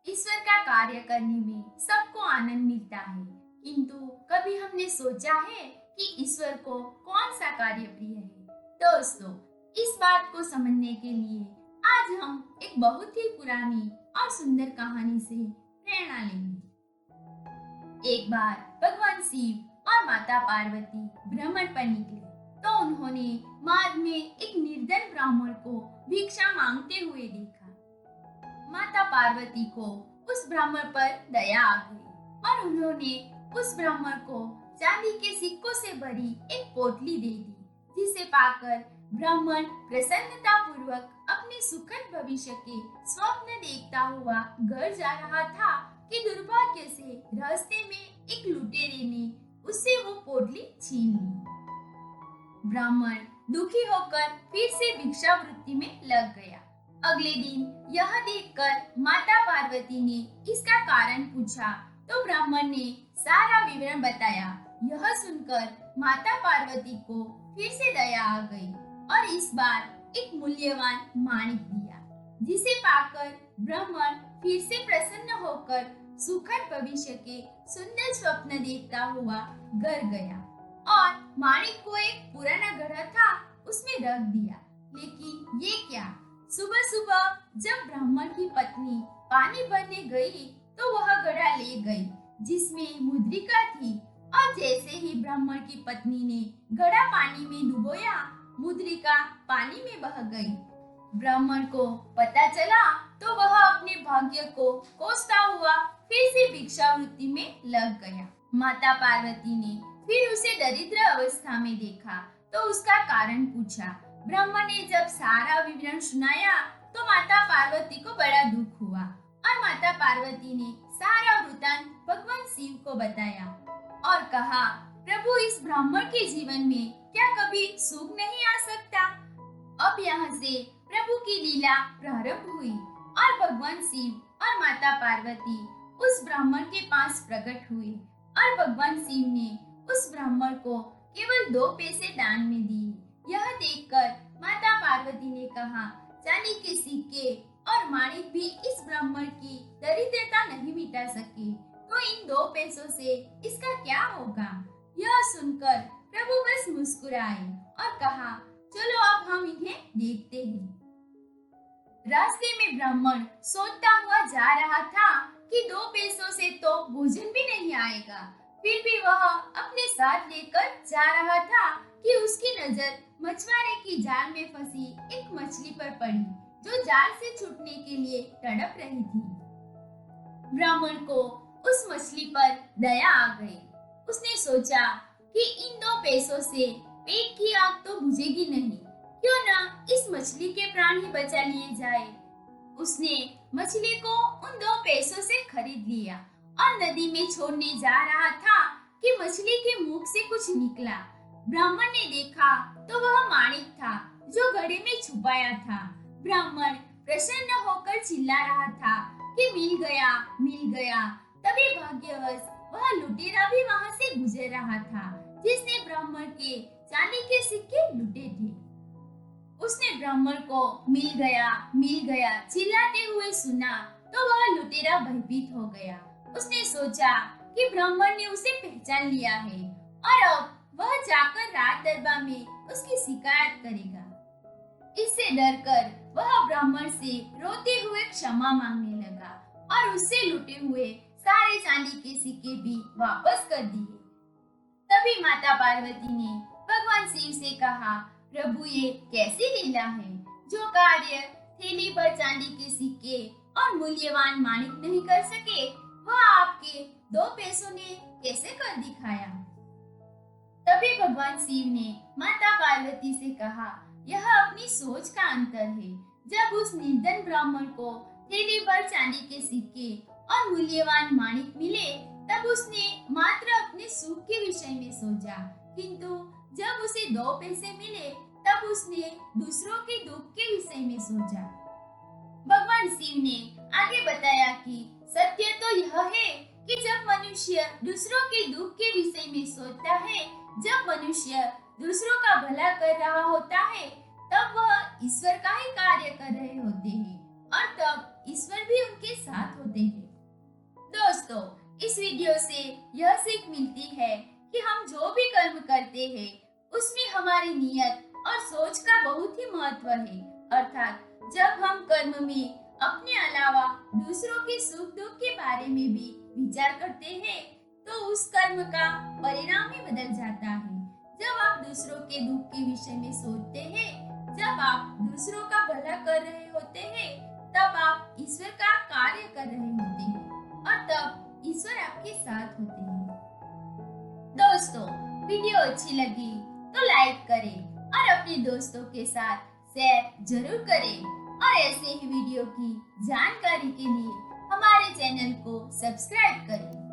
ईश्वर का कार्य करने में सबको आनंद मिलता है, किंतु कभी हमने सोचा है कि ईश्वर को कौन सा कार्य प्रिय है। दोस्तों, इस बात को समझने के लिए आज हम एक बहुत ही पुरानी और सुंदर कहानी से प्रेरणा लेंगे। एक बार भगवान शिव और माता पार्वती भ्रमण पर निकले, तो उन्होंने मार्ग में एक निर्धन ब्राह्मण को भिक्षा मांगते हुए देखा। माता पार्वती को उस ब्राह्मण पर दया आ गई और उन्होंने उस ब्राह्मण को चांदी के सिक्कों से भरी एक पोटली दे दी, जिसे पाकर ब्राह्मण प्रसन्नता पूर्वक अपने सुखद भविष्य के स्वप्न देखता हुआ घर जा रहा था कि दुर्भाग्य से रास्ते में एक लुटेरे ने उससे वो पोटली छीन ली। ब्राह्मण दुखी होकर फिर से भिक्षावृत्ति में लग गया। अगले दिन यह देखकर माता पार्वती ने इसका कारण पूछा, तो ब्राह्मण ने सारा विवरण बताया। यह सुनकर माता पार्वती को फिर से दया आ गई और इस बार एक मूल्यवान माणिक दिया, जिसे पाकर ब्राह्मण फिर से प्रसन्न होकर सुखद भविष्य के सुंदर स्वप्न देखता हुआ घर गया और माणिक को एक पुराना घड़ा था उसमें रख दिया। लेकिन ये क्या, सुबह सुबह जब ब्राह्मण की पत्नी पानी भरने गई तो वह घड़ा ले गई जिसमें मुद्रिका थी, और जैसे ही ब्राह्मण की पत्नी ने घड़ा पानी में डुबोया, मुद्रिका पानी में बह गई। ब्राह्मण को पता चला तो वह अपने भाग्य को कोसता हुआ फिर से भिक्षावृत्ति में लग गया। माता पार्वती ने फिर उसे दरिद्र अवस्था में देखा तो उसका कारण पूछा। ब्राह्मण ने जब सारा विवरण सुनाया तो माता पार्वती को बड़ा दुख हुआ और माता पार्वती ने सारा वृतांत भगवान शिव को बताया और कहा, प्रभु, इस ब्राह्मण के जीवन में क्या कभी सुख नहीं आ सकता। अब यहाँ से प्रभु की लीला प्रारंभ हुई और भगवान शिव और माता पार्वती उस ब्राह्मण के पास प्रकट हुए और भगवान शिव ने उस ब्राह्मण को केवल 2 पैसे दान में दिए। यह देखकर माता पार्वती ने कहा, चांदी के सिक्के और माणिक भी इस ब्राह्मण की दरिद्रता नहीं मिटा सके, तो इन 2 पैसों से इसका क्या होगा। यह सुनकर प्रभु बस मुस्कुराए और कहा, चलो अब हम इन्हें देखते हैं। रास्ते में ब्राह्मण सोचता हुआ जा रहा था कि 2 पैसों से तो भोजन भी नहीं आएगा। फिर भी वह अपने साथ लेकर जा रहा था कि उसकी नजर मछुआरे की जाल में फंसी एक मछली पर पड़ी, जो जाल से छूटने के लिए तड़प रही थी। ब्राह्मण को उस मछली पर दया आ गई। उसने सोचा कि इन 2 पैसों से पेट की आग तो बुझेगी नहीं, क्यों ना इस मछली के प्राण ही बचा लिए जाए। उसने मछली को उन 2 पैसों से खरीद लिया और नदी में छोड़ने जा रहा था कि मछली के मुख से कुछ निकला। ब्राह्मण ने देखा तो वह माणिक था जो घड़े में छुपाया था। ब्राह्मण प्रसन्न होकर चिल्ला रहा था कि मिल गया, मिल गया। तभी भाग्यवश वह लुटेरा भी वहां से गुजर रहा था, जिसने ब्राह्मण के चांदी के सिक्के लुटे थे। उसने ब्राह्मण को मिल गया चिल्लाते हुए सुना तो वह लुटेरा भयभीत हो गया। उसने सोचा कि ब्राह्मण ने उसे पहचान लिया है और अब वह जाकर राज दरबार में उसकी शिकायत करेगा। इससे डरकर वह ब्राह्मण से रोते हुए क्षमा मांगने लगा और उससे लुटे हुए सारे चांदी के सिक्के भी वापस कर दिए। तभी माता पार्वती ने भगवान शिव से कहा, प्रभु, ये कैसी लीला है। जो कार्य थैली भर चांदी के सिक्के और मूल्यवान माणिक नहीं कर सके, वह आपके 2 पैसों ने कैसे कर दिखाया। तभी भगवान शिव ने माता पार्वती से कहा, यह अपनी सोच का अंतर है। जब उस निर्धन ब्राह्मण को थैली भर चांदी के सिक्के और मूल्यवान माणिक मिले, तब उसने मात्र अपने सुख के विषय में सोचा, किंतु जब उसे 2 पैसे मिले तब उसने दूसरों के दुख के विषय में सोचा। भगवान शिव ने आगे बताया कि सत्य तो यह है कि जब मनुष्य दूसरों के दुख के विषय में सोचता है, जब मनुष्य दूसरों का भला कर रहा होता है, तब वह ईश्वर का ही कार्य कर रहे होते हैं और तब ईश्वर भी उनके साथ होते हैं। दोस्तों, इस वीडियो से यह सीख मिलती है कि हम जो भी कर्म करते हैं उसमें हमारी नियत और सोच का बहुत ही महत्व है। अर्थात जब हम कर्म में अपने अलावा दूसरों के सुख दुख के बारे में भी विचार करते हैं तो उस कर्म का परिणाम ही बदल जाता है। जब आप दूसरों के दुख के विषय में सोचते हैं, जब आप दूसरों का भला कर रहे होते हैं, तब आप ईश्वर का कार्य कर रहे होते हैं और तब ईश्वर आपके साथ होते हैं। दोस्तों, वीडियो अच्छी लगी तो लाइक करें और अपने दोस्तों के साथ शेयर जरूर करें और ऐसे ही वीडियो की जानकारी के लिए हमारे चैनल को सब्सक्राइब करें।